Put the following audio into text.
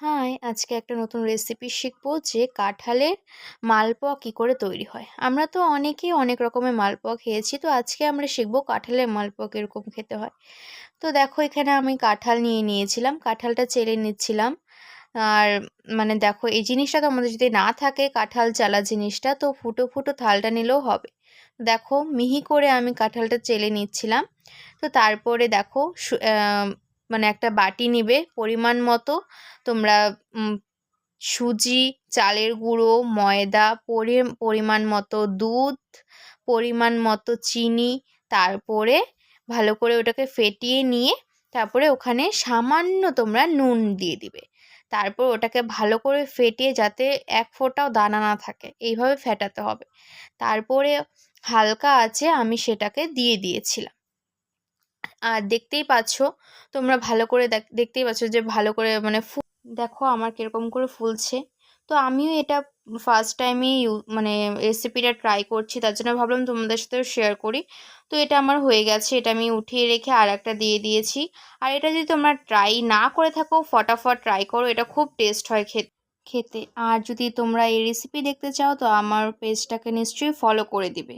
High, আজকে একটা নতুন রেসিপি শিখবো যে কাঁঠালের মালপোয়া কী করে তৈরি হয়। আমরা তো অনেকেই অনেক রকমের মালপোয়া খেয়েছি, তো আজকে আমরা শিখবো কাঁঠালের মালপোয়া কীরকম খেতে হয়। তো দেখো, এখানে আমি কাঁঠাল নিয়ে নিয়েছিলাম, কাঁঠালটা চেলে নিচ্ছিলাম। আর মানে দেখো, এই জিনিসটা তো আমাদের যদি না থাকে, কাঁঠাল চালা জিনিসটা, তো ফুটো ফুটো থালটা নিলেও হবে। দেখো, মিহি করে আমি কাঁঠালটা চেলে নিচ্ছিলাম। তো তারপরে দেখো, মানে একটা বাটি নিবে পরিমাণ মতো। তোমরা সুজি, চালের গুঁড়ো, ময়দা, পরিমাণ মতো দুধ, পরিমাণ মতো চিনি, তারপরে ভালো করে ওটাকে ফেটিয়ে নিয়ে তারপরে ওখানে সামান্য তোমরা নুন দিয়ে দিবে। তারপর ওটাকে ভালো করে ফেটিয়ে যাতে এক ফোঁটাও দানা না থাকে, এইভাবে ফেটাতে হবে। তারপরে হালকা আঁচে আমি সেটাকে দিয়ে দিয়েছিলাম। আর দেখতেই পাচ্ছ, তোমরা ভালো করে দেখতেই পাচ্ছ যে ভালো করে মানে দেখো আমার কিরকম করে ফুলছে। তো আমিও এটা ফার্স্ট টাইমই মানে রেসিপিটা ট্রাই করছি, তার জন্য ভাবলাম তোমাদের সাথেও শেয়ার করি। তো এটা আমার হয়ে গেছে, এটা আমি উঠিয়ে রেখে আর একটা দিয়ে দিয়েছি। আর এটা যদি তোমরা ট্রাই না করে থাকো, ফটাফট ট্রাই করো, এটা খুব টেস্ট হয় খেতে। আর যদি তোমরা এই রেসিপি দেখতে চাও তো আমার পেজটাকে নিশ্চয়ই ফলো করে দিবে।